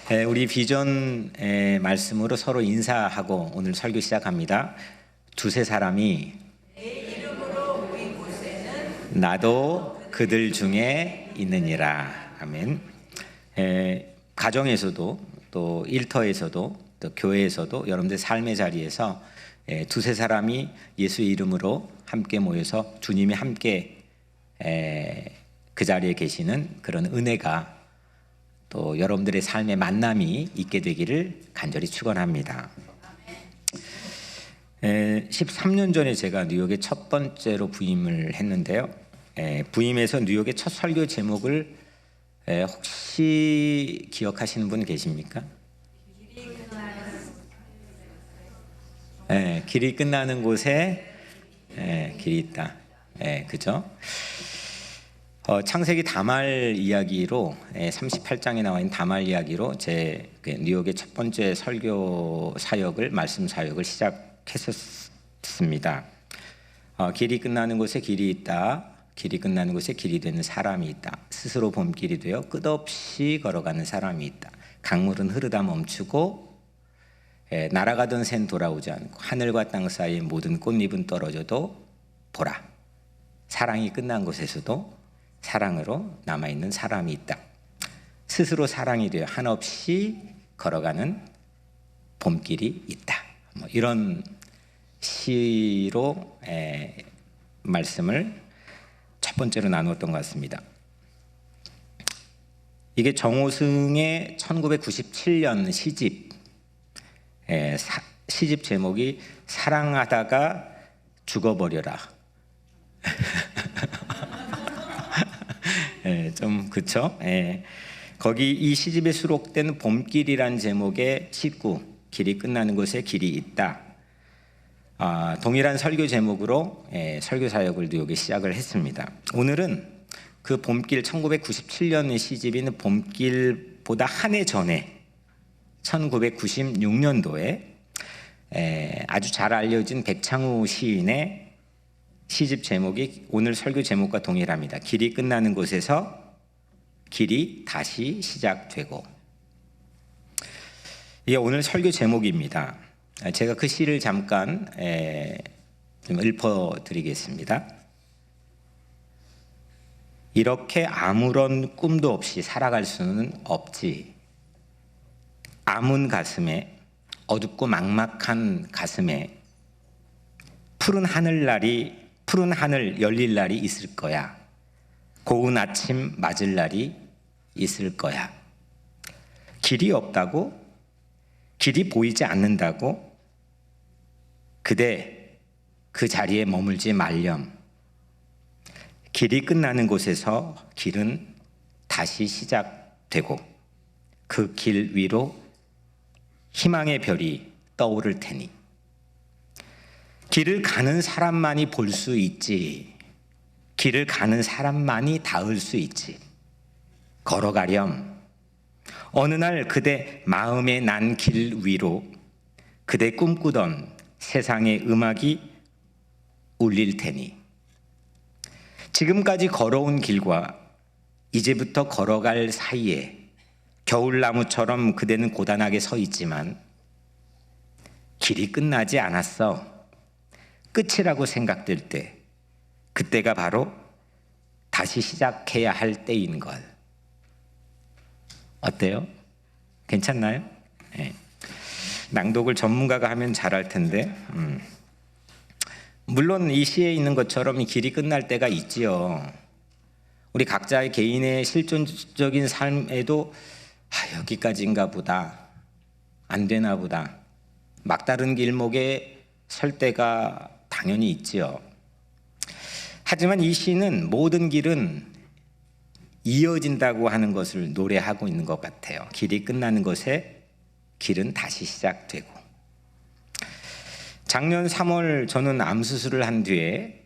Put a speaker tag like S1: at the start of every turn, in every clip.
S1: 우리 비전 말씀으로 서로 인사하고 오늘 설교 시작합니다. 두세 사람이
S2: 내 이름으로 모인 곳에는
S1: 나도 그들 중에 있느니라. 아멘. 가정에서도 또 일터에서도 또 교회에서도 여러분들 삶의 자리에서 두세 사람이 예수의 이름으로 함께 모여서 주님이 함께 그 자리에 계시는 그런 은혜가 또 여러분들의 삶의 만남이 있게 되기를 간절히 축원합니다. 13년 전에 제가 뉴욕에 첫 번째로 부임을 했는데요. 부임해서 뉴욕의 첫 설교 제목을 혹시 기억하시는 분 계십니까? 길이 끝나는 곳에 길이 있다. 그죠? 창세기 다말 이야기로 38장에 나와 있는 다말 이야기로 제 뉴욕의 첫 번째 설교 사역을 말씀 사역을 시작했었습니다. 길이 끝나는 곳에 길이 있다. 길이 끝나는 곳에 길이 되는 사람이 있다. 스스로 봄길이 되어 끝없이 걸어가는 사람이 있다. 강물은 흐르다 멈추고 날아가던 샌 돌아오지 않고 하늘과 땅 사이의 모든 꽃잎은 떨어져도 보라. 사랑이 끝난 곳에서도 사랑으로 남아있는 사람이 있다. 스스로 사랑이 되어 한없이 걸어가는 봄길이 있다. 이런 시로 말씀을 첫 번째로 나누었던 것 같습니다. 이게 정호승의 1997년 시집 제목이 사랑하다가 죽어버려라. 좀 그쵸? 거기 이 시집에 수록된 봄길이라는 제목의 19 길이 끝나는 곳에 길이 있다. 동일한 설교 제목으로 설교 사역을 뉴욕에 시작을 했습니다. 오늘은 그 봄길 1997년 시집인 봄길보다 한 해 전에 1996년도에 아주 잘 알려진 백창우 시인의 시집 제목이 오늘 설교 제목과 동일합니다. 길이 끝나는 곳에서 길이 다시 시작되고. 이게 오늘 설교 제목입니다. 제가 그 시를 잠깐 좀 읊어드리겠습니다. 이렇게 아무런 꿈도 없이 살아갈 수는 없지. 암은 가슴에, 어둡고 막막한 가슴에 푸른 하늘 열릴 날이 있을 거야. 고운 아침 맞을 날이 있을 거야. 길이 없다고? 길이 보이지 않는다고? 그대 그 자리에 머물지 말렴. 길이 끝나는 곳에서 길은 다시 시작되고 그 길 위로 희망의 별이 떠오를 테니 길을 가는 사람만이 볼 수 있지. 길을 가는 사람만이 닿을 수 있지. 걸어가렴. 어느 날 그대 마음에 난 길 위로 그대 꿈꾸던 세상의 음악이 울릴 테니 지금까지 걸어온 길과 이제부터 걸어갈 사이에 겨울나무처럼 그대는 고단하게 서 있지만 길이 끝나지 않았어. 끝이라고 생각될 때 그때가 바로 다시 시작해야 할 때인 걸. 어때요? 괜찮나요? 네. 낭독을 전문가가 하면 잘할 텐데 물론 이 시에 있는 것처럼 이 길이 끝날 때가 있지요. 우리 각자의 개인의 실존적인 삶에도 여기까지인가 보다, 안 되나 보다, 막다른 길목에 설 때가 당연히 있지요. 하지만 이 시는 모든 길은 이어진다고 하는 것을 노래하고 있는 것 같아요. 길이 끝나는 곳에 길은 다시 시작되고. 작년 3월 저는 암 수술을 한 뒤에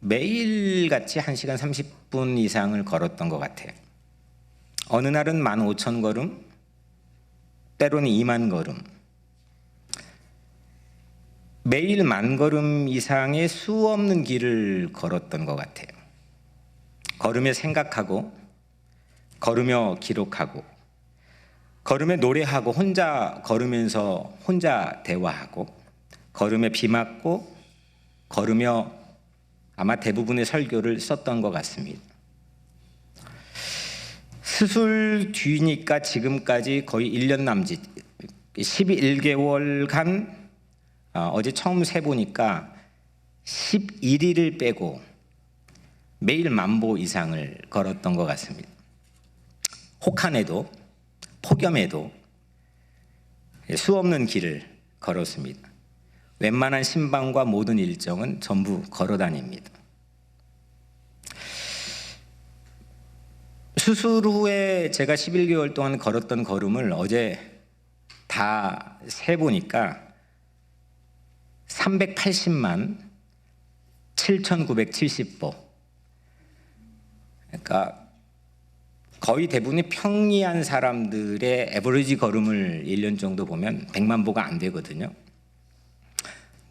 S1: 매일같이 1시간 30분 이상을 걸었던 것 같아요. 어느 날은 15,000걸음, 때로는 2만 걸음. 매일 10,000걸음 이상의 수 없는 길을 걸었던 것 같아요. 걸으며 생각하고, 걸으며 기록하고, 걸음에 노래하고 혼자 걸으면서 혼자 대화하고 걸음에 비 맞고 걸으며 아마 대부분의 설교를 썼던 것 같습니다. 수술 뒤니까 지금까지 거의 1년 남짓 11개월간 어제 처음 세보니까 11일을 빼고 매일 10,000보 이상을 걸었던 것 같습니다. 혹한에도 폭염에도 수없는 길을 걸었습니다. 웬만한 신방과 모든 일정은 전부 걸어 다닙니다. 수술 후에 제가 11개월 동안 걸었던 걸음을 어제 다 세보니까 380만 7,970보. 그러니까 거의 대부분이 평이한 사람들의 에버리지 걸음을 1년 정도 보면 100만 보가 안 되거든요.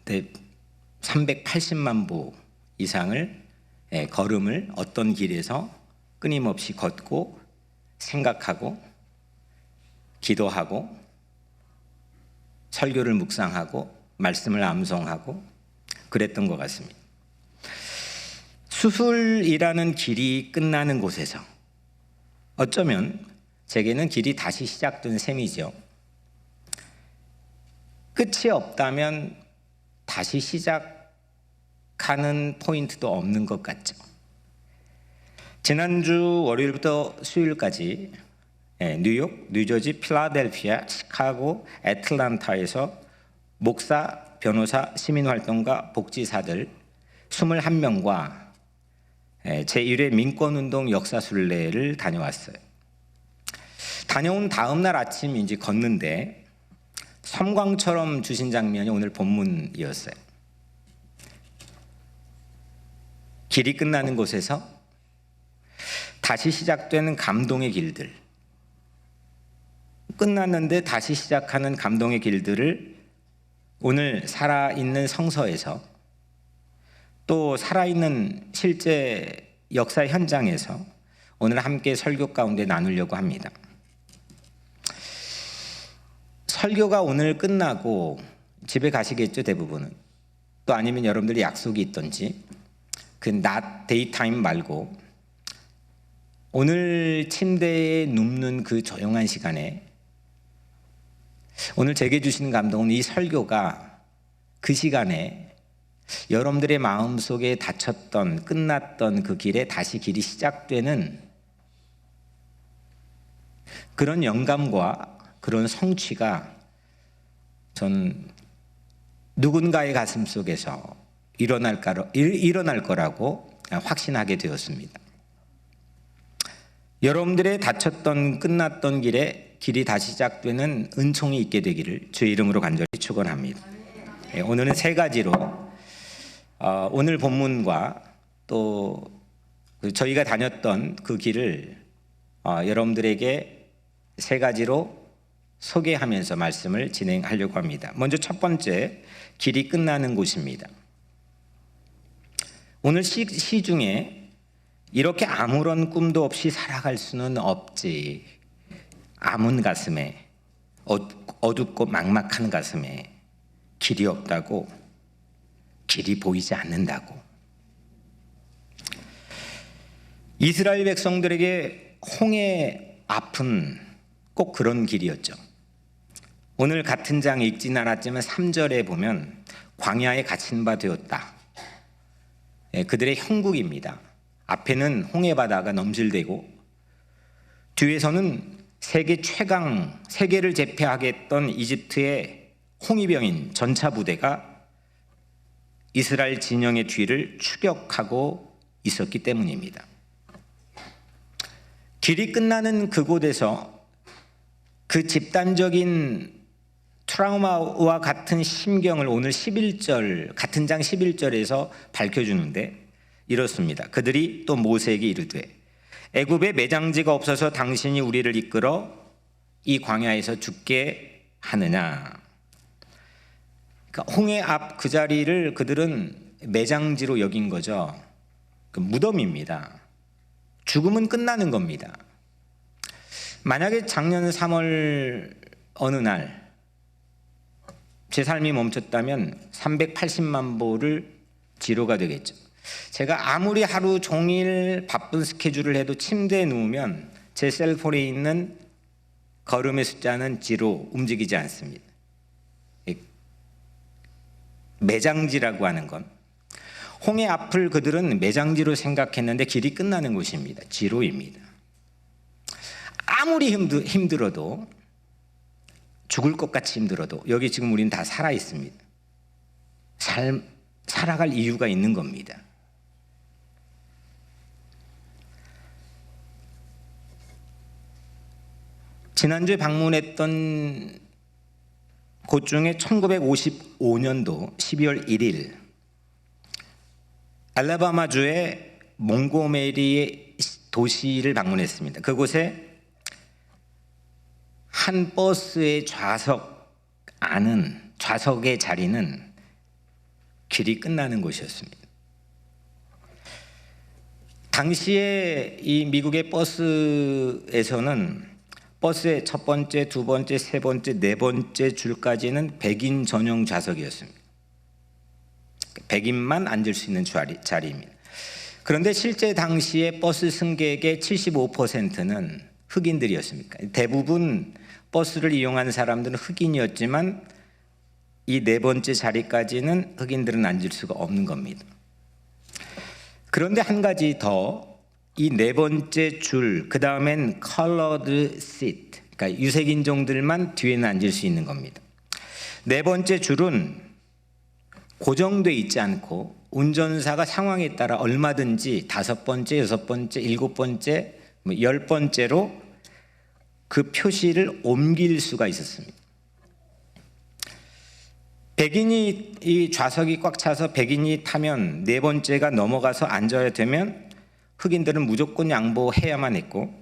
S1: 근데 380만 보 이상을 걸음을 어떤 길에서 끊임없이 걷고 생각하고 기도하고 설교를 묵상하고 말씀을 암송하고 그랬던 것 같습니다. 수술이라는 길이 끝나는 곳에서 어쩌면 제게는 길이 다시 시작된 셈이죠. 끝이 없다면 다시 시작하는 포인트도 없는 것 같죠. 지난주 월요일부터 수요일까지 뉴욕, 뉴저지, 필라델피아, 시카고, 애틀란타에서 목사, 변호사, 시민활동가, 복지사들 21명과 제1회 민권운동 역사순례를 다녀왔어요. 다녀온 다음 날 아침 이제 걷는데 섬광처럼 주신 장면이 오늘 본문이었어요. 길이 끝나는 곳에서 다시 시작되는 감동의 길들, 끝났는데 다시 시작하는 감동의 길들을 오늘 살아있는 성서에서 또 살아있는 실제 역사 현장에서 오늘 함께 설교 가운데 나누려고 합니다. 설교가 오늘 끝나고 집에 가시겠죠, 대부분은. 또 아니면 여러분들이 약속이 있던지 그 낮 데이타임 말고 오늘 침대에 눕는 그 조용한 시간에 오늘 제게 주시는 감동은 이 설교가 그 시간에 여러분들의 마음속에 닫혔던 끝났던 그 길에 다시 길이 시작되는 그런 영감과 그런 성취가 전 누군가의 가슴 속에서 일어날 거라고 확신하게 되었습니다. 여러분들의 닫혔던 끝났던 길에 길이 다시 시작되는 은총이 있게 되기를 주의 이름으로 간절히 축원합니다. 오늘은 세 가지로 오늘 본문과 또 저희가 다녔던 그 길을 여러분들에게 세 가지로 소개하면서 말씀을 진행하려고 합니다. 먼저 첫 번째, 길이 끝나는 곳입니다. 오늘 시중에 이렇게 아무런 꿈도 없이 살아갈 수는 없지. 아문 가슴에, 어둡고 막막한 가슴에 길이 없다고, 길이 보이지 않는다고. 이스라엘 백성들에게 홍해 앞은 꼭 그런 길이었죠. 오늘 같은 장 읽진 않았지만 3절에 보면 광야에 갇힌 바 되었다. 그들의 형국입니다. 앞에는 홍해 바다가 넘실대고 뒤에서는 세계를 제패하겠던 이집트의 홍위병인 전차 부대가 이스라엘 진영의 뒤를 추격하고 있었기 때문입니다. 길이 끝나는 그곳에서 그 집단적인 트라우마와 같은 심경을 오늘 11절, 같은 장 11절에서 밝혀주는데 이렇습니다. 그들이 또 모세에게 이르되 애굽에 매장지가 없어서 당신이 우리를 이끌어 이 광야에서 죽게 하느냐. 그러니까 홍해 앞 그 자리를 그들은 매장지로 여긴 거죠. 그 무덤입니다. 죽음은 끝나는 겁니다. 만약에 작년 3월 어느 날 제 삶이 멈췄다면 380만 보를 지로가 되겠죠. 제가 아무리 하루 종일 바쁜 스케줄을 해도 침대에 누우면 제 셀폰에 있는 걸음의 숫자는 지로 움직이지 않습니다. 매장지라고 하는 건 홍해 앞을 그들은 매장지로 생각했는데 길이 끝나는 곳입니다. 지로입니다. 아무리 힘들어도 죽을 것 같이 힘들어도 여기 지금 우리는 다 살아 있습니다. 살아갈 이유가 있는 겁니다. 지난주에 방문했던 곳 중에 1955년도 12월 1일 알라바마주의 몽고메리의 도시를 방문했습니다. 그곳에 한 버스의 좌석의 자리는 길이 끝나는 곳이었습니다. 당시에 이 미국의 버스에서는 버스의 첫 번째, 두 번째, 세 번째, 네 번째 줄까지는 백인 전용 좌석이었습니다. 백인만 앉을 수 있는 자리입니다. 그런데 실제 당시에 버스 승객의 75%는 흑인들이었습니다. 대부분 버스를 이용하는 사람들은 흑인이었지만 이 네 번째 자리까지는 흑인들은 앉을 수가 없는 겁니다. 그런데 한 가지 더, 이 네 번째 줄, 그 다음엔 colored seat, 그러니까 유색인종들만 뒤에는 앉을 수 있는 겁니다. 네 번째 줄은 고정돼 있지 않고 운전사가 상황에 따라 얼마든지 다섯 번째, 여섯 번째, 일곱 번째, 열 번째로 그 표시를 옮길 수가 있었습니다. 백인이 이 좌석이 꽉 차서 백인이 타면 네 번째가 넘어가서 앉아야 되면 흑인들은 무조건 양보해야만 했고,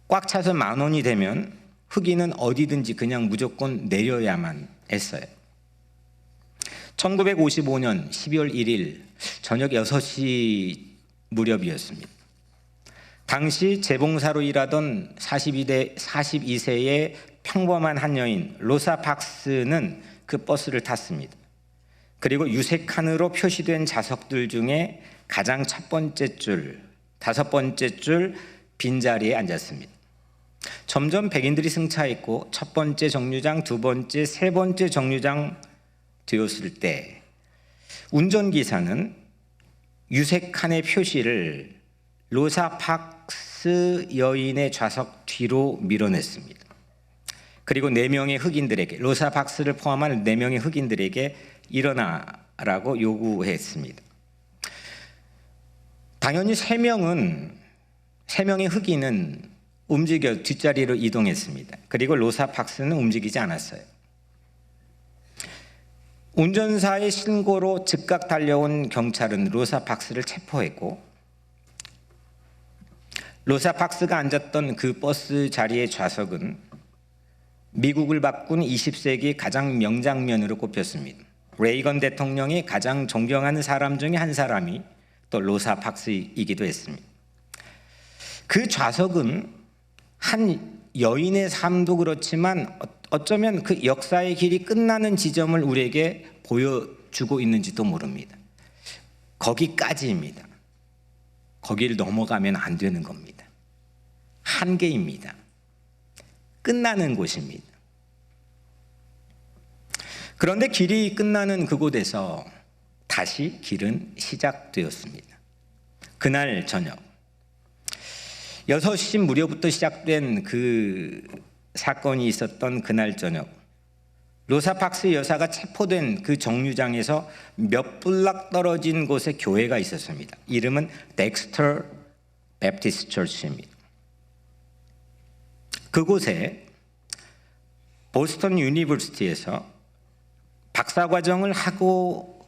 S1: 꽉 차서 10,000원이 되면 흑인은 어디든지 그냥 무조건 내려야만 했어요. 1955년 12월 1일 저녁 6시 무렵이었습니다. 당시 재봉사로 일하던 42세의 평범한 한 여인 로사 박스는 그 버스를 탔습니다. 그리고 유색칸으로 표시된 좌석들 중에 가장 첫 번째 줄, 다섯 번째 줄 빈자리에 앉았습니다. 점점 백인들이 승차했고 첫 번째 정류장, 두 번째, 세 번째 정류장 되었을 때 운전기사는 유색칸의 표시를 로사 박스 여인의 좌석 뒤로 밀어냈습니다. 그리고 4명의 흑인들에게, 로사 박스를 포함한 4명의 흑인들에게 일어나라고 요구했습니다. 당연히 3명의 흑인은 움직여 뒷자리로 이동했습니다. 그리고 로사 박스는 움직이지 않았어요. 운전사의 신고로 즉각 달려온 경찰은 로사 박스를 체포했고, 로사 박스가 앉았던 그 버스 자리의 좌석은 미국을 바꾼 20세기 가장 명장면으로 꼽혔습니다. 레이건 대통령이 가장 존경하는 사람 중에 한 사람이 또 로사 박스이기도 했습니다. 그 좌석은 한 여인의 삶도 그렇지만 어쩌면 그 역사의 길이 끝나는 지점을 우리에게 보여주고 있는지도 모릅니다. 거기까지입니다. 거기를 넘어가면 안 되는 겁니다. 한계입니다. 끝나는 곳입니다. 그런데 길이 끝나는 그곳에서 다시 길은 시작되었습니다. 그날 저녁 6시 무렵부터 시작된 그 사건이 있었던 그날 저녁, 로사 박스 여사가 체포된 그 정류장에서 몇 블락 떨어진 곳에 교회가 있었습니다. 이름은 덱스터 베프티스트 처치입니다. 그곳에 보스턴 유니버시티에서 박사과정을 하고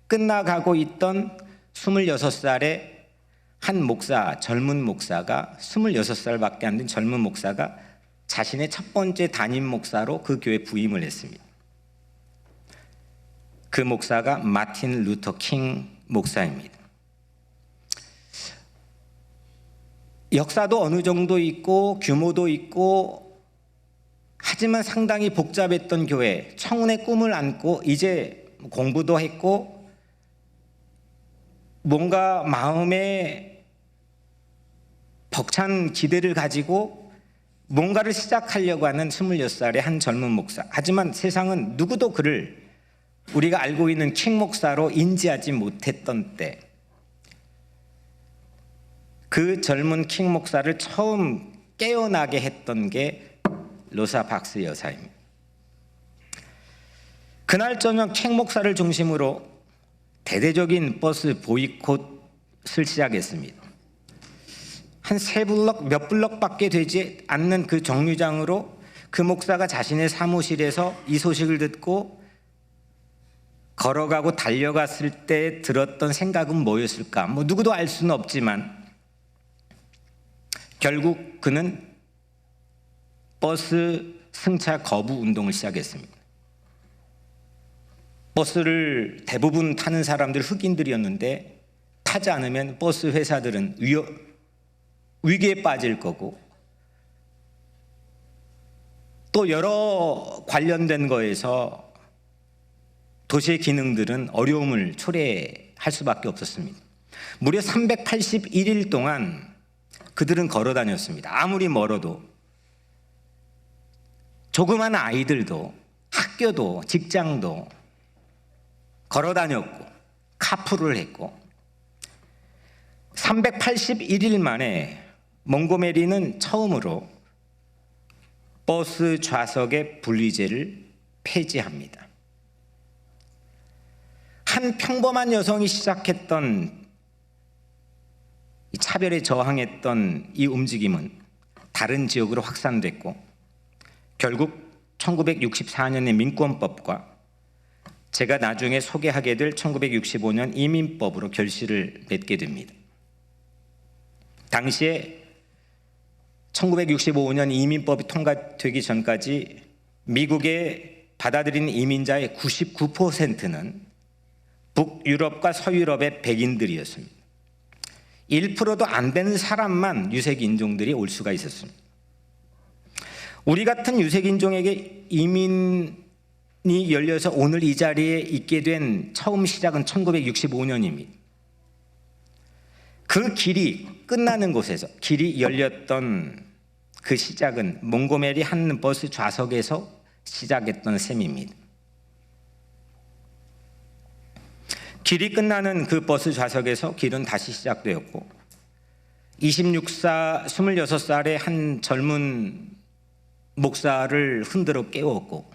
S1: 끝나가고 있던 26살의 한 목사, 젊은 목사가, 26살밖에 안 된 젊은 목사가 자신의 첫 번째 담임 목사로 그 교회에 부임을 했습니다. 그 목사가 마틴 루터 킹 목사입니다. 역사도 어느 정도 있고 규모도 있고 하지만 상당히 복잡했던 교회, 청운의 꿈을 안고 이제 공부도 했고 뭔가 마음에 벅찬 기대를 가지고 뭔가를 시작하려고 하는 26살의 한 젊은 목사. 하지만 세상은 누구도 그를 우리가 알고 있는 킹 목사로 인지하지 못했던 때, 그 젊은 킹 목사를 처음 깨어나게 했던 게 로사 박스 여사입니다. 그날 저녁 킹 목사를 중심으로 대대적인 버스 보이콧을 시작했습니다. 한 세 블럭, 몇 블럭밖에 되지 않는 그 정류장으로 그 목사가 자신의 사무실에서 이 소식을 듣고 걸어가고 달려갔을 때 들었던 생각은 뭐였을까? 누구도 알 수는 없지만 결국 그는 버스 승차 거부 운동을 시작했습니다. 버스를 대부분 타는 사람들 흑인들이었는데 타지 않으면 버스 회사들은 위기에 빠질 거고 또 여러 관련된 거에서 도시의 기능들은 어려움을 초래할 수밖에 없었습니다. 무려 381일 동안 그들은 걸어 다녔습니다. 아무리 멀어도 조그만 아이들도 학교도 직장도 걸어 다녔고 카풀을 했고 381일 만에 몽고메리는 처음으로 버스 좌석의 분리제를 폐지합니다. 한 평범한 여성이 시작했던 이 차별에 저항했던 이 움직임은 다른 지역으로 확산됐고 결국 1964년의 민권법과 제가 나중에 소개하게 될 1965년 이민법으로 결실을 맺게 됩니다. 당시에 1965년 이민법이 통과되기 전까지 미국에 받아들인 이민자의 99%는 북유럽과 서유럽의 백인들이었습니다. 1%도 안 되는 사람만 유색인종들이 올 수가 있었습니다. 우리 같은 유색인종에게 이민이 열려서 오늘 이 자리에 있게 된 처음 시작은 1965년입니다. 그 길이 끝나는 곳에서 길이 열렸던 그 시작은 몽고메리 한 버스 좌석에서 시작했던 셈입니다. 길이 끝나는 그 버스 좌석에서 길은 다시 시작되었고 26살의 한 젊은 목사를 흔들어 깨웠고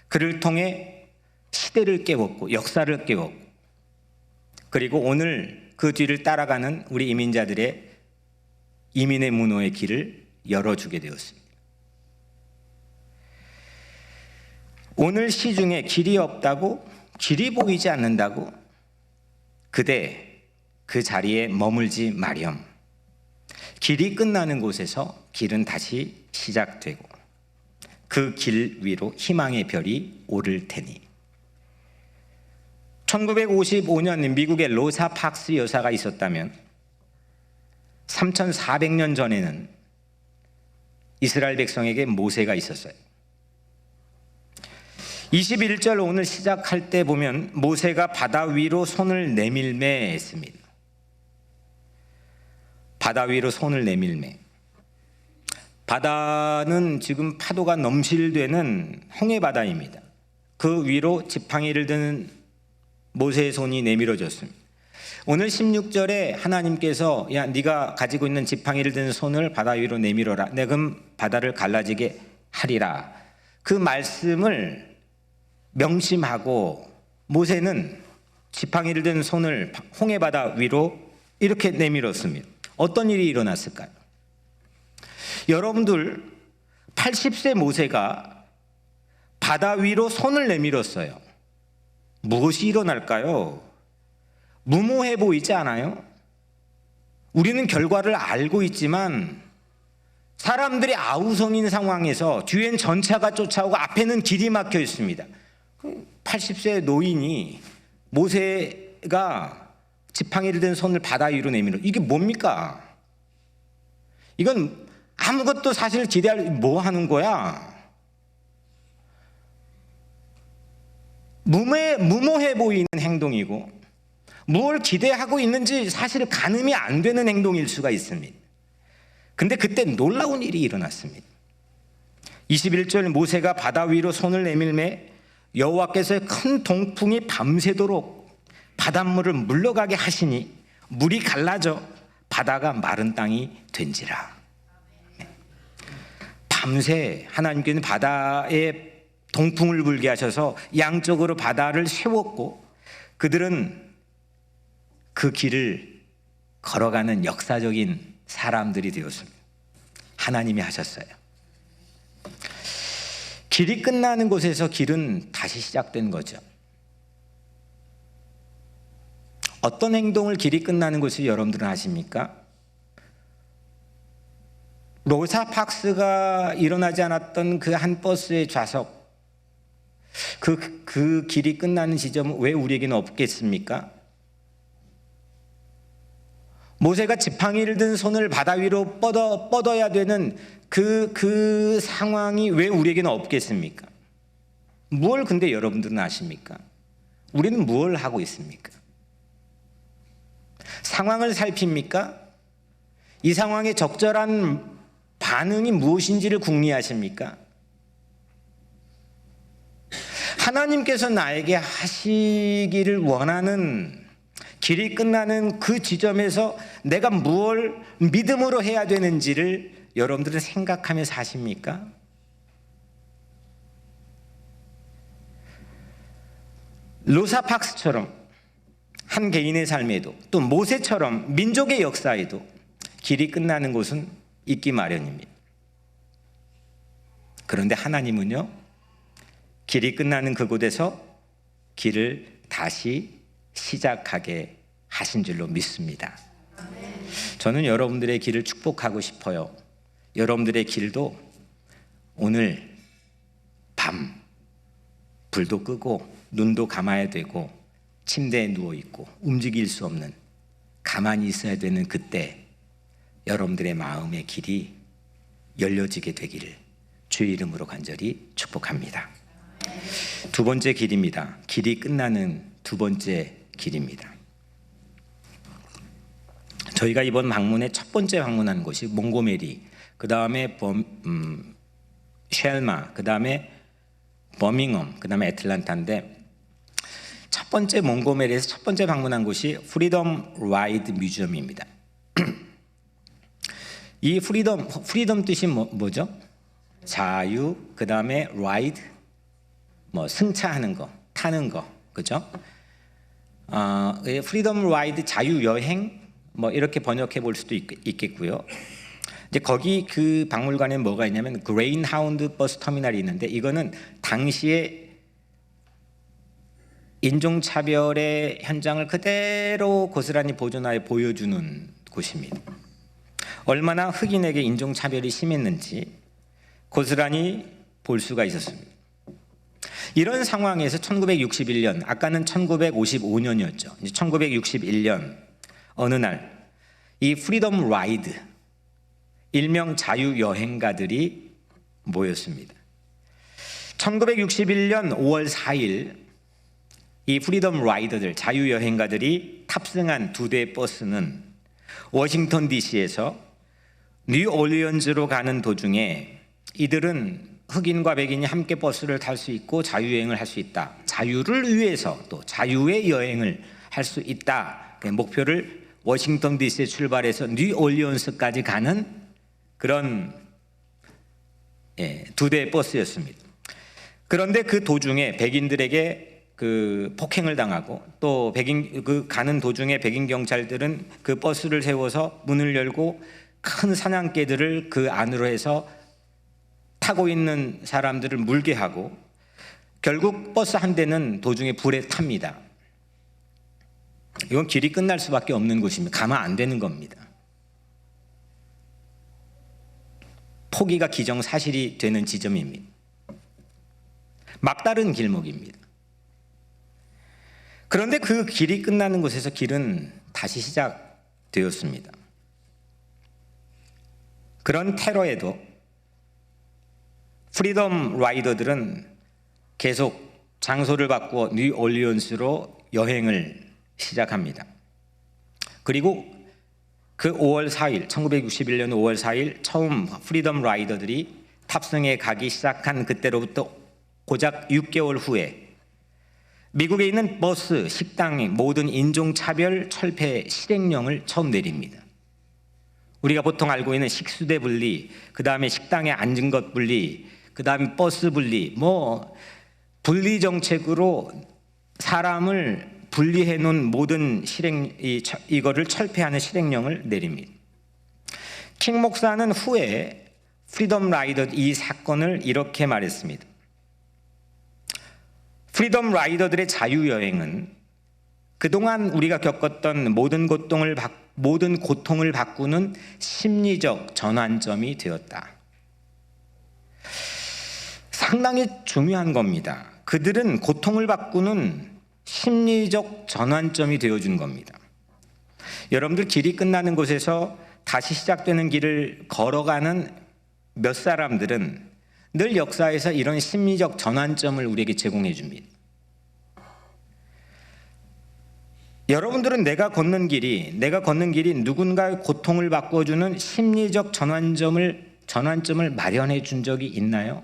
S1: 그를 통해 시대를 깨웠고 역사를 깨웠고 그리고 오늘 그 뒤를 따라가는 우리 이민자들의 이민의 문호의 길을 열어주게 되었습니다. 오늘 시중에 길이 없다고, 길이 보이지 않는다고 그대 그 자리에 머물지 마렴. 길이 끝나는 곳에서 길은 다시 시작되고 그 길 위로 희망의 별이 오를 테니. 1955년 미국의 로사 박스 여사가 있었다면 3400년 전에는 이스라엘 백성에게 모세가 있었어요. 21절 오늘 시작할 때 보면 모세가 바다 위로 손을 내밀매 했습니다. 바다 위로 손을 내밀매. 바다는 지금 파도가 넘실되는 홍해바다입니다. 그 위로 지팡이를 드는 모세의 손이 내밀어졌습니다. 오늘 16절에 하나님께서 야 네가 가지고 있는 지팡이를 드는 손을 바다 위로 내밀어라. 내가 그럼 바다를 갈라지게 하리라. 그 말씀을 명심하고 모세는 지팡이를 든 손을 홍해바다 위로 이렇게 내밀었습니다. 어떤 일이 일어났을까요? 여러분들 80세 모세가 바다 위로 손을 내밀었어요. 무엇이 일어날까요? 무모해 보이지 않아요? 우리는 결과를 알고 있지만 사람들이 아우성인 상황에서 뒤엔 전차가 쫓아오고 앞에는 길이 막혀 있습니다. 80세 노인이 모세가 지팡이를 든 손을 바다 위로 내밀어 이게 뭡니까? 이건 아무것도 사실 기대할, 뭐 하는 거야? 무모해 보이는 행동이고 뭘 기대하고 있는지 사실 가늠이 안 되는 행동일 수가 있습니다. 근데 그때 놀라운 일이 일어났습니다. 21절 모세가 바다 위로 손을 내밀매 여호와께서의 큰 동풍이 밤새도록 바닷물을 물러가게 하시니 물이 갈라져 바다가 마른 땅이 된지라. 밤새 하나님께는 바다에 동풍을 불게 하셔서 양쪽으로 바다를 세웠고 그들은 그 길을 걸어가는 역사적인 사람들이 되었습니다. 하나님이 하셨어요. 길이 끝나는 곳에서 길은 다시 시작된 거죠. 어떤 행동을 길이 끝나는 곳에 여러분들은 하십니까? 로사 박스가 일어나지 않았던 그 한 버스의 좌석, 그 길이 끝나는 지점은 왜 우리에게는 없겠습니까? 모세가 지팡이를 든 손을 바다 위로 뻗어야 되는 그 상황이 왜 우리에게는 없겠습니까? 무엇을 근데 여러분들은 아십니까? 우리는 무엇을 하고 있습니까? 상황을 살핍니까? 이 상황에 적절한 반응이 무엇인지를 궁리하십니까? 하나님께서 나에게 하시기를 원하는 길이 끝나는 그 지점에서 내가 무엇을 믿음으로 해야 되는지를 여러분들은 생각하며 사십니까? 로사 박스처럼 한 개인의 삶에도 또 모세처럼 민족의 역사에도 길이 끝나는 곳은 있기 마련입니다. 그런데 하나님은요, 길이 끝나는 그곳에서 길을 다시 시작하게 하신 줄로 믿습니다. 저는 여러분들의 길을 축복하고 싶어요. 여러분들의 길도 오늘 밤 불도 끄고 눈도 감아야 되고 침대에 누워있고 움직일 수 없는, 가만히 있어야 되는 그때 여러분들의 마음의 길이 열려지게 되기를 주의 이름으로 간절히 축복합니다. 두 번째 길입니다. 길이 끝나는 두 번째 길입니다. 저희가 이번 방문에 첫 번째 방문한 곳이 몽고메리, 그 다음에 쉘마, 그 다음에 버밍엄, 그 다음에 애틀란타인데, 첫 번째 몽고메리에서 첫 번째 방문한 곳이 프리덤 라이드 뮤지엄입니다. 이 프리덤 뜻이 뭐죠? 자유, 그 다음에 라이드, 승차하는 거, 타는 거, 그죠? 프리덤 라이드, 자유 여행, 이렇게 번역해 볼 수도 있겠고요. 이제 거기 그 박물관에 뭐가 있냐면 그레인하운드 버스 터미널이 있는데, 이거는 당시에 인종차별의 현장을 그대로 고스란히 보존하여 보여주는 곳입니다. 얼마나 흑인에게 인종차별이 심했는지 고스란히 볼 수가 있었습니다. 이런 상황에서 1961년, 아까는 1955년이었죠. 1961년 어느 날 이 프리덤 라이드, 일명 자유여행가들이 모였습니다. 1961년 5월 4일 이 프리덤 라이더들, 자유여행가들이 탑승한 두 대의 버스는 워싱턴 DC에서 뉴올리언즈로 가는 도중에 이들은 흑인과 백인이 함께 버스를 탈 수 있고 자유여행을 할 수 있다, 자유를 위해서 또 자유의 여행을 할 수 있다, 그 목표를 워싱턴 DC에 출발해서 뉴올리언스까지 가는 그런 두 대의 버스였습니다. 그런데 그 도중에 백인들에게 그 폭행을 당하고, 또 가는 도중에 백인 경찰들은 그 버스를 세워서 문을 열고 큰 사냥개들을 그 안으로 해서 타고 있는 사람들을 물게 하고, 결국 버스 한 대는 도중에 불에 탑니다. 이건 길이 끝날 수밖에 없는 곳입니다. 가면 안 되는 겁니다. 포기가 기정사실이 되는 지점입니다. 막다른 길목입니다. 그런데 그 길이 끝나는 곳에서 길은 다시 시작되었습니다. 그런 테러에도 프리덤 라이더들은 계속 장소를 바꾸어 뉴올리언스로 여행을 시작합니다. 그리고 그 5월 4일, 1961년 5월 4일 처음 프리덤 라이더들이 탑승해 가기 시작한 그때로부터 고작 6개월 후에 미국에 있는 버스, 식당의 모든 인종차별 철폐 실행령을 처음 내립니다. 우리가 보통 알고 있는 식수대 분리, 그 다음에 식당에 앉은 것 분리, 그 다음에 버스 분리, 분리 정책으로 사람을 분리해 놓은 모든 이거를 철폐하는 실행령을 내립니다. 킹 목사는 후에 프리덤 라이더 이 사건을 이렇게 말했습니다. 프리덤 라이더들의 자유여행은 그동안 우리가 겪었던 모든 고통을 바꾸는 심리적 전환점이 되었다. 상당히 중요한 겁니다. 그들은 고통을 바꾸는 심리적 전환점이 되어준 겁니다. 여러분들 길이 끝나는 곳에서 다시 시작되는 길을 걸어가는 몇 사람들은 늘 역사에서 이런 심리적 전환점을 우리에게 제공해 줍니다. 여러분들은 내가 걷는 길이 누군가의 고통을 바꿔주는 심리적 전환점을 마련해 준 적이 있나요?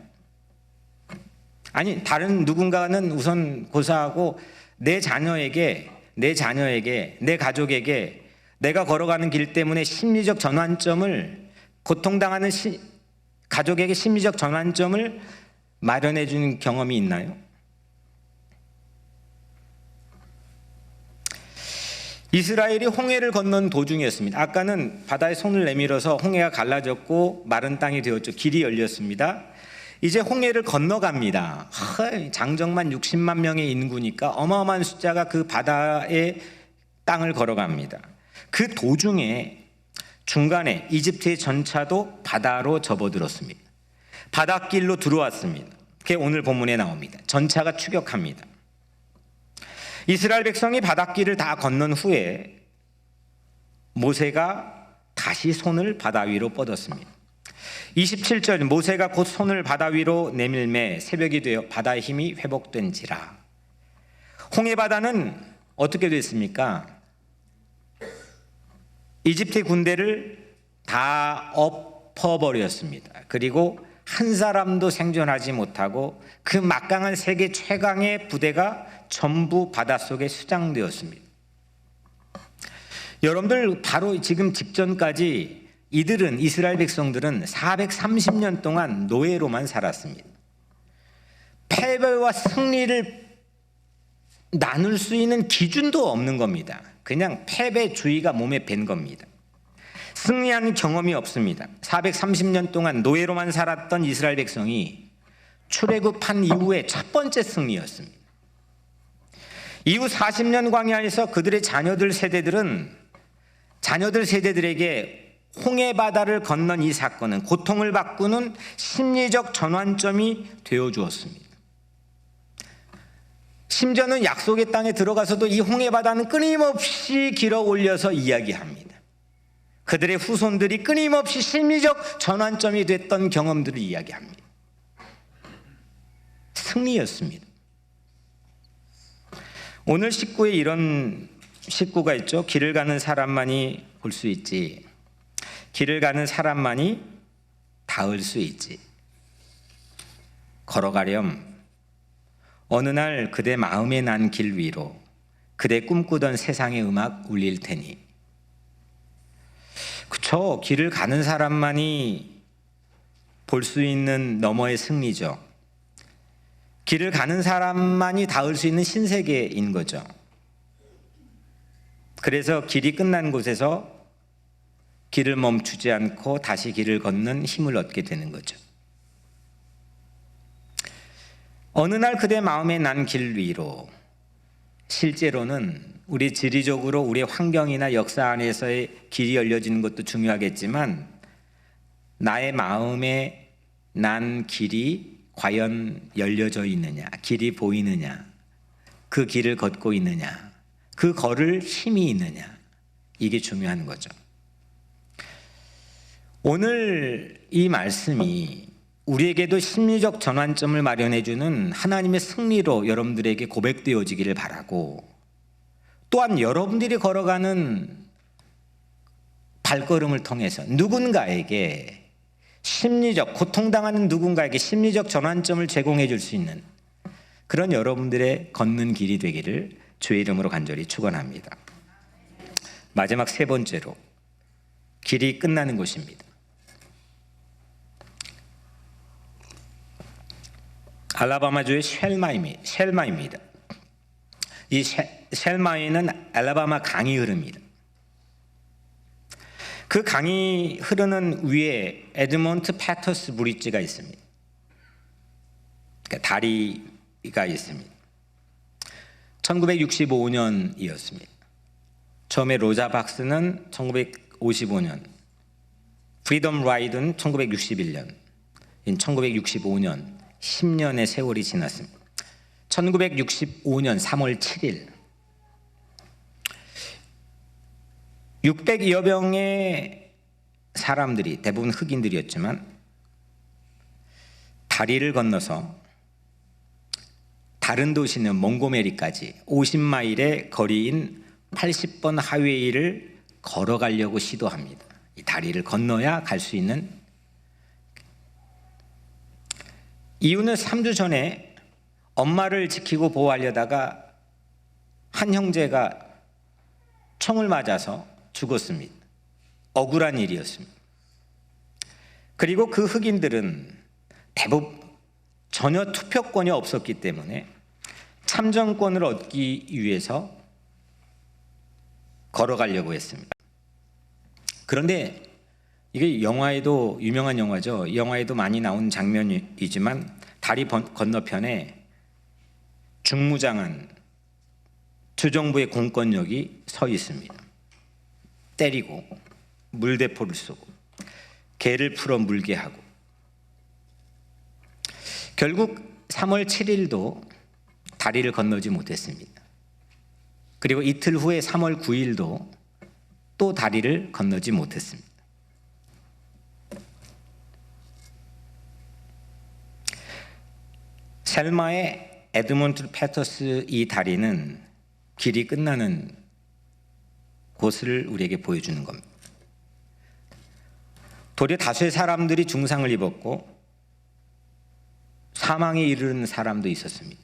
S1: 아니, 다른 누군가는 우선 고사하고 내 자녀에게, 내 가족에게 내가 걸어가는 길 때문에 심리적 전환점을, 고통당하는 가족에게 심리적 전환점을 마련해 준 경험이 있나요? 이스라엘이 홍해를 건넌 도중이었습니다. 아까는 바다에 손을 내밀어서 홍해가 갈라졌고 마른 땅이 되었죠. 길이 열렸습니다. 이제 홍해를 건너갑니다. 장정만 60만 명의 인구니까 어마어마한 숫자가 그 바다의 땅을 걸어갑니다. 그 도중에 중간에 이집트의 전차도 바다로 접어들었습니다. 바닷길로 들어왔습니다. 그게 오늘 본문에 나옵니다. 전차가 추격합니다. 이스라엘 백성이 바닷길을 다 건넌 후에 모세가 다시 손을 바다 위로 뻗었습니다. 27절, 모세가 곧 손을 바다 위로 내밀매 새벽이 되어 바다의 힘이 회복된지라. 홍해 바다는 어떻게 됐습니까? 이집트 군대를 다 엎어버렸습니다. 그리고 한 사람도 생존하지 못하고 그 막강한 세계 최강의 부대가 전부 바닷속에 수장되었습니다. 여러분들 바로 지금 직전까지 이스라엘 백성들은 430년 동안 노예로만 살았습니다. 패배와 승리를 나눌 수 있는 기준도 없는 겁니다. 그냥 패배주의가 몸에 밴 겁니다. 승리한 경험이 없습니다. 430년 동안 노예로만 살았던 이스라엘 백성이 출애굽한 이후에 첫 번째 승리였습니다. 이후 40년 광야에서 그들의 자녀들 세대들에게 홍해 바다를 건넌 이 사건은 고통을 바꾸는 심리적 전환점이 되어 주었습니다. 심지어는 약속의 땅에 들어가서도 이 홍해 바다는 끊임없이 길어 올려서 이야기합니다. 그들의 후손들이 끊임없이 심리적 전환점이 됐던 경험들을 이야기합니다. 승리였습니다. 오늘 식구에 이런 식구가 있죠. 길을 가는 사람만이 볼 수 있지. 길을 가는 사람만이 닿을 수 있지. 걸어가렴. 어느 날 그대 마음에 난 길 위로 그대 꿈꾸던 세상의 음악 울릴 테니. 그쵸. 길을 가는 사람만이 볼 수 있는 너머의 승리죠. 길을 가는 사람만이 닿을 수 있는 신세계인 거죠. 그래서 길이 끝난 곳에서 길을 멈추지 않고 다시 길을 걷는 힘을 얻게 되는 거죠. 어느 날 그대 마음에 난 길 위로, 실제로는 우리 지리적으로 우리의 환경이나 역사 안에서의 길이 열려지는 것도 중요하겠지만 나의 마음에 난 길이 과연 열려져 있느냐, 길이 보이느냐, 그 길을 걷고 있느냐, 그 걸을 힘이 있느냐, 이게 중요한 거죠. 오늘 이 말씀이 우리에게도 심리적 전환점을 마련해주는 하나님의 승리로 여러분들에게 고백되어지기를 바라고, 또한 여러분들이 걸어가는 발걸음을 통해서 누군가에게 심리적, 고통당하는 누군가에게 심리적 전환점을 제공해 줄 수 있는 그런 여러분들의 걷는 길이 되기를 주의 이름으로 간절히 축원합니다. 마지막 세 번째로, 길이 끝나는 곳입니다. 알라바마주의 쉘마입니다. 이 쉘마에는 알라바마 강이 흐릅니다. 그 강이 흐르는 위에 에드먼트 패터스 브릿지가 있습니다. 그러니까 다리가 있습니다. 1965년이었습니다. 처음에 로자 박스는 1955년, 프리덤 라이드는 1961년, 1965년 10년의 세월이 지났습니다. 1965년 3월 7일 600여 명의 사람들이, 대부분 흑인들이었지만, 다리를 건너서 다른 도시는 몽고메리까지 50마일의 거리인 80번 하웨이를 걸어가려고 시도합니다. 이 다리를 건너야 갈 수 있는. 이유는 3주 전에 엄마를 지키고 보호하려다가 한 형제가 총을 맞아서 죽었습니다. 억울한 일이었습니다. 그리고 그 흑인들은 대부분 전혀 투표권이 없었기 때문에 참정권을 얻기 위해서 걸어가려고 했습니다. 그런데 이게 영화에도, 유명한 영화죠. 영화에도 많이 나온 장면이지만, 다리 건너편에 중무장한 주정부의 공권력이 서 있습니다. 때리고 물대포를 쏘고 개를 풀어 물게 하고, 결국 3월 7일도 다리를 건너지 못했습니다. 그리고 이틀 후에 3월 9일도 또 다리를 건너지 못했습니다. 셀마의 에드먼트 패터스 이 다리는 길이 끝나는 곳을 우리에게 보여주는 겁니다. 도리어 다수의 사람들이 중상을 입었고 사망에 이르는 사람도 있었습니다.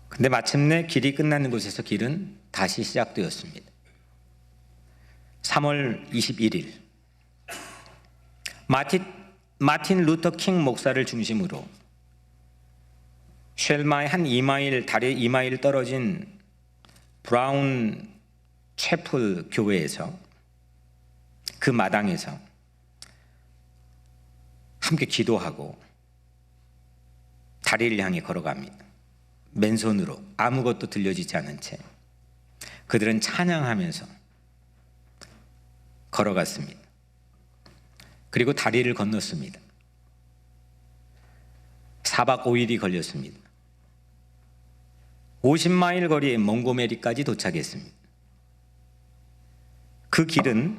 S1: 근데 마침내 길이 끝나는 곳에서 길은 다시 시작되었습니다. 3월 21일 마틴 루터 킹 목사를 중심으로 쉘마의 한 2마일, 다리 2마일 떨어진 브라운 채플 교회에서, 그 마당에서 함께 기도하고 다리를 향해 걸어갑니다. 맨손으로, 아무것도 들려지지 않은 채 그들은 찬양하면서 걸어갔습니다. 그리고 다리를 건넜습니다. 4박 5일이 걸렸습니다. 50마일 거리의 몽고메리까지 도착했습니다. 그 길은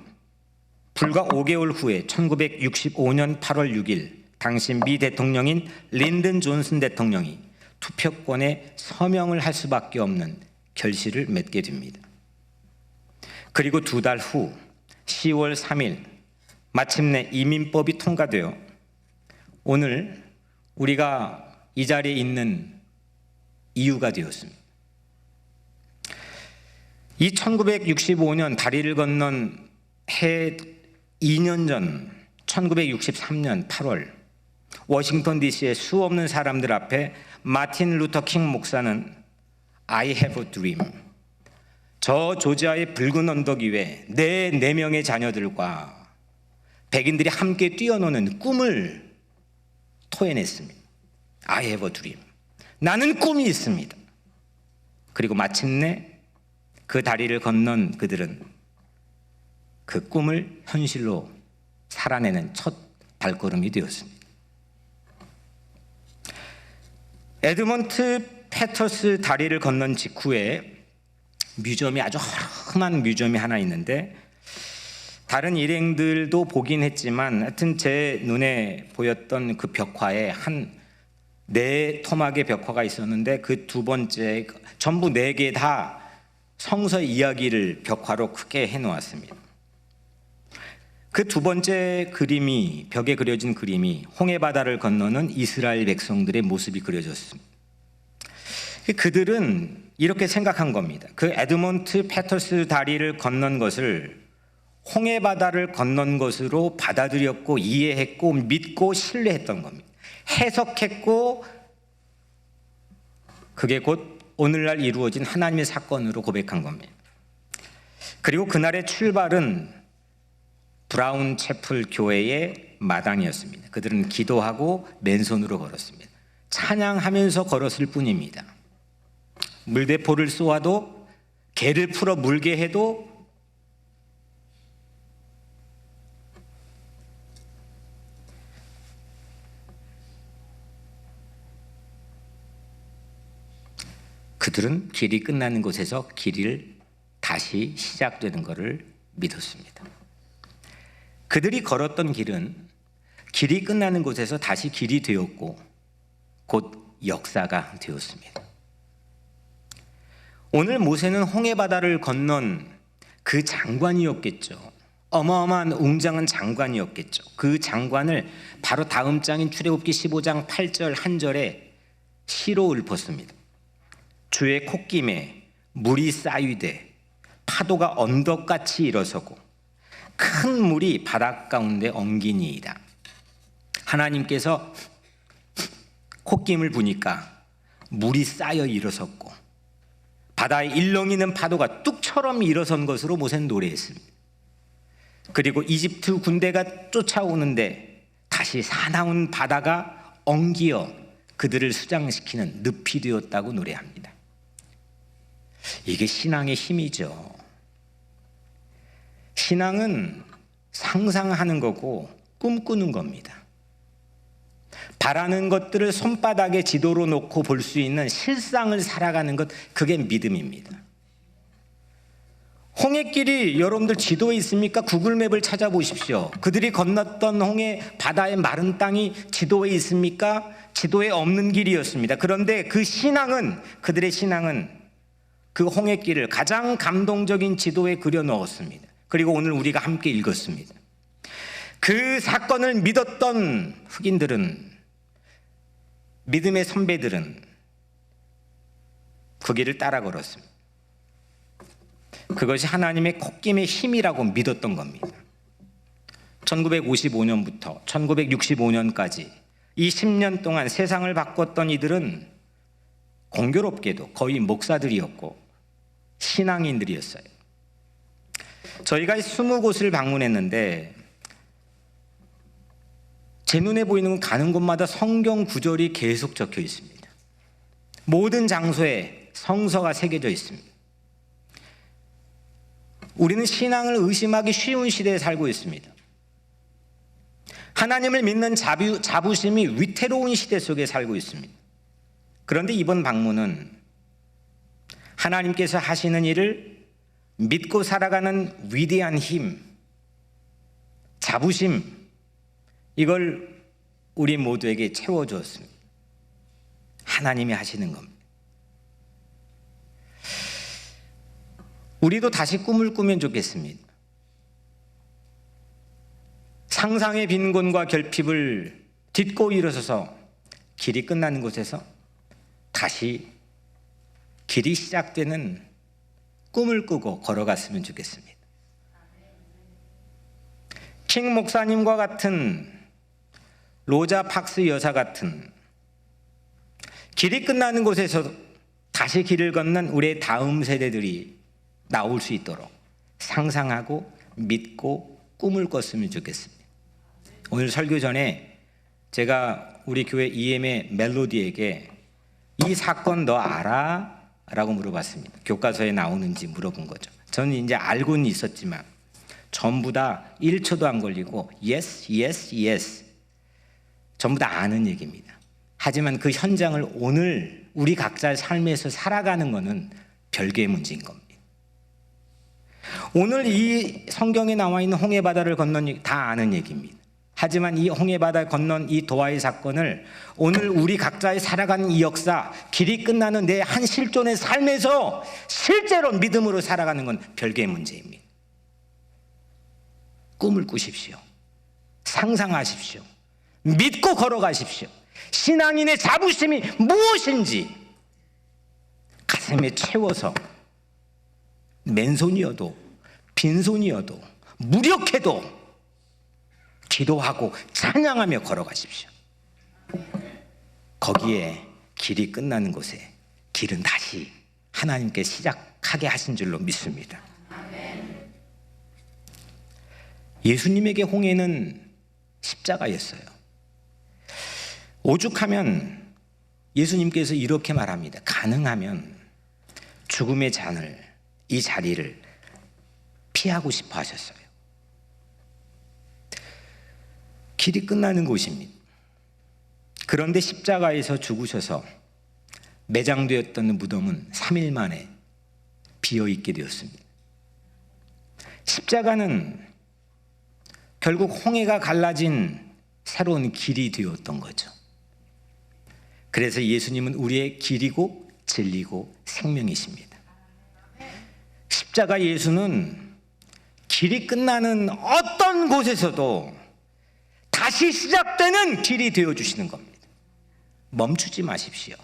S1: 불과 5개월 후에 1965년 8월 6일 당시 미 대통령인 린든 존슨 대통령이 투표권에 서명을 할 수밖에 없는 결실을 맺게 됩니다. 그리고 2달 후 10월 3일 마침내 이민법이 통과되어 오늘 우리가 이 자리에 있는 이유가 되었습니다. 이 1965년 다리를 건넌 해 2년 전 1963년 8월 워싱턴 DC의 수없는 사람들 앞에 마틴 루터 킹 목사는 I have a dream, 저 조지아의 붉은 언덕 위에 내 4명의 자녀들과 백인들이 함께 뛰어노는 꿈을 토해냈습니다. I have a dream, 나는 꿈이 있습니다. 그리고 마침내 그 다리를 건넌 그들은 그 꿈을 현실로 살아내는 첫 발걸음이 되었습니다. 에드먼트 패터스 다리를 건넌 직후에 뮤지엄이, 아주 험한 뮤지엄이 하나 있는데 다른 일행들도 보긴 했지만 하여튼 제 눈에 보였던 그 벽화에 한 4토막의 벽화가 있었는데 그 두 번째 전부 4개 다 성서 이야기를 벽화로 크게 해놓았습니다. 그 두 번째 그림이, 벽에 그려진 그림이 홍해바다를 건너는 이스라엘 백성들의 모습이 그려졌습니다. 그들은 이렇게 생각한 겁니다. 그 에드먼트 페터스 다리를 건넌 것을 홍해바다를 건넌 것으로 받아들였고 이해했고 믿고 신뢰했던 겁니다. 해석했고 그게 곧 오늘날 이루어진 하나님의 사건으로 고백한 겁니다. 그리고 그날의 출발은 브라운 채플 교회의 마당이었습니다. 그들은 기도하고 맨손으로 걸었습니다. 찬양하면서 걸었을 뿐입니다. 물대포를 쏘아도 개를 풀어 물게 해도 그들은 길이 끝나는 곳에서 길이 다시 시작되는 것을 믿었습니다. 그들이 걸었던 길은 길이 끝나는 곳에서 다시 길이 되었고 곧 역사가 되었습니다. 오늘 모세는 홍해바다를 건넌 그 장관이었겠죠. 어마어마한 웅장한 장관이었겠죠. 그 장관을 바로 다음 장인 출애굽기 15장 8절 한 절에 시로 읊었습니다. 주의 콧김에 물이 쌓이되 파도가 언덕같이 일어서고 큰 물이 바닷 가운데 엉기니이다. 하나님께서 콧김을 부니까 물이 쌓여 일어섰고 바다에 일렁이는 파도가 뚝처럼 일어선 것으로 모세는 노래했습니다. 그리고 이집트 군대가 쫓아오는데 다시 사나운 바다가 엉기어 그들을 수장시키는 늪이 되었다고 노래합니다. 이게 신앙의 힘이죠. 신앙은 상상하는 거고 꿈꾸는 겁니다. 바라는 것들을 손바닥에 지도로 놓고 볼 수 있는 실상을 살아가는 것, 그게 믿음입니다. 홍해길이 여러분들 지도에 있습니까? 구글맵을 찾아보십시오. 그들이 건넜던 홍해 바다의 마른 땅이 지도에 있습니까? 지도에 없는 길이었습니다. 그런데 그 신앙은, 그들의 신앙은 그 홍해길을 가장 감동적인 지도에 그려 넣었습니다. 그리고 오늘 우리가 함께 읽었습니다. 그 사건을 믿었던 흑인들은, 믿음의 선배들은 그 길을 따라 걸었습니다. 그것이 하나님의 콧김의 힘이라고 믿었던 겁니다. 1955년부터 1965년까지 이 10년 동안 세상을 바꿨던 이들은 공교롭게도 거의 목사들이었고 신앙인들이었어요. 저희가 20곳을 방문했는데 제 눈에 보이는 건 가는 곳마다 성경 구절이 계속 적혀 있습니다. 모든 장소에 성서가 새겨져 있습니다. 우리는 신앙을 의심하기 쉬운 시대에 살고 있습니다. 하나님을 믿는 자부심이 위태로운 시대 속에 살고 있습니다. 그런데 이번 방문은 하나님께서 하시는 일을 믿고 살아가는 위대한 힘, 자부심, 이걸 우리 모두에게 채워주었습니다. 하나님이 하시는 겁니다. 우리도 다시 꿈을 꾸면 좋겠습니다. 상상의 빈곤과 결핍을 딛고 일어서서 길이 끝나는 곳에서 다시 길이 시작되는 꿈을 꾸고 걸어갔으면 좋겠습니다. 킹 목사님과 같은, 로자 팍스 여사 같은 길이 끝나는 곳에서 다시 길을 걷는 우리의 다음 세대들이 나올 수 있도록 상상하고 믿고 꿈을 꿨으면 좋겠습니다. 오늘 설교 전에 제가 우리 교회 EM의 멜로디에게 이 사건 너 알아? 라고 물어봤습니다. 교과서에 나오는지 물어본 거죠. 저는 이제 알고는 있었지만 전부 다 1초도 안 걸리고 yes, yes, yes, 전부 다 아는 얘기입니다. 하지만 그 현장을 오늘 우리 각자의 삶에서 살아가는 것은 별개의 문제인 겁니다. 오늘 이 성경에 나와 있는 홍해바다를 건넌 다 아는 얘기입니다. 하지만 이 홍해바다 건넌 이 도하의 사건을 오늘 우리 각자의 살아가는 이 역사, 길이 끝나는 내 한 실존의 삶에서 실제로 믿음으로 살아가는 건 별개의 문제입니다. 꿈을 꾸십시오. 상상하십시오. 믿고 걸어가십시오. 신앙인의 자부심이 무엇인지 가슴에 채워서 맨손이어도 빈손이어도 무력해도 기도하고 찬양하며 걸어가십시오. 거기에 길이 끝나는 곳에 길은 다시 하나님께 시작하게 하신 줄로 믿습니다. 예수님에게 홍해는 십자가였어요. 오죽하면 예수님께서 이렇게 말합니다. 가능하면 죽음의 잔을, 이 자리를 피하고 싶어 하셨어요. 길이 끝나는 곳입니다. 그런데 십자가에서 죽으셔서 매장되었던 무덤은 3일 만에 비어있게 되었습니다. 십자가는 결국 홍해가 갈라진 새로운 길이 되었던 거죠. 그래서 예수님은 우리의 길이고 진리고 생명이십니다. 십자가 예수는 길이 끝나는 어떤 곳에서도 다시 시작되는 길이 되어주시는 겁니다. 멈추지 마십시오.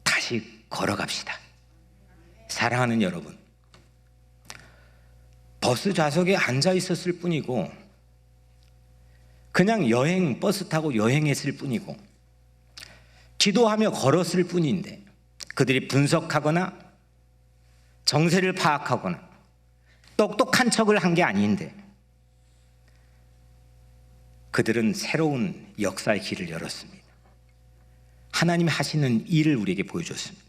S1: 다시 걸어갑시다. 사랑하는 여러분, 버스 좌석에 앉아 있었을 뿐이고 그냥 버스 타고 여행했을 뿐이고 기도하며 걸었을 뿐인데 그들이 분석하거나 정세를 파악하거나 똑똑한 척을 한 게 아닌데 그들은 새로운 역사의 길을 열었습니다. 하나님이 하시는 일을 우리에게 보여줬습니다.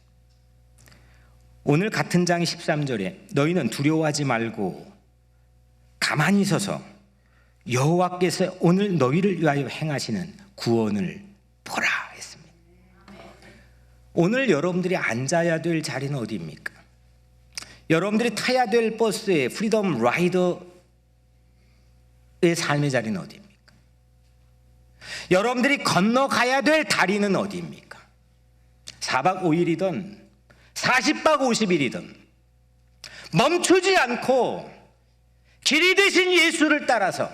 S1: 오늘 같은 장 13절에 너희는 두려워하지 말고 가만히 서서 여호와께서 오늘 너희를 위하여 행하시는 구원을 보라 했습니다. 오늘 여러분들이 앉아야 될 자리는 어디입니까? 여러분들이 타야 될 버스의 프리덤 라이더의 삶의 자리는 어디입니까? 여러분들이 건너가야 될 다리는 어디입니까? 4박 5일이든 40박 50일이든 멈추지 않고 길이 되신 예수를 따라서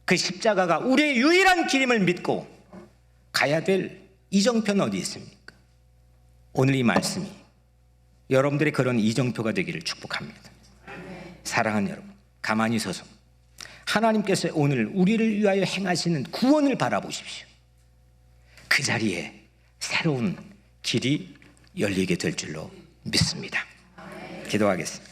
S1: 그 십자가가 우리의 유일한 길임을 믿고 가야 될 이정표는 어디 있습니까? 오늘 이 말씀이 여러분들의 그런 이정표가 되기를 축복합니다. 사랑하는 여러분, 가만히 서서 하나님께서 오늘 우리를 위하여 행하시는 구원을 바라보십시오. 그 자리에 새로운 길이 열리게 될 줄로 믿습니다. 기도하겠습니다.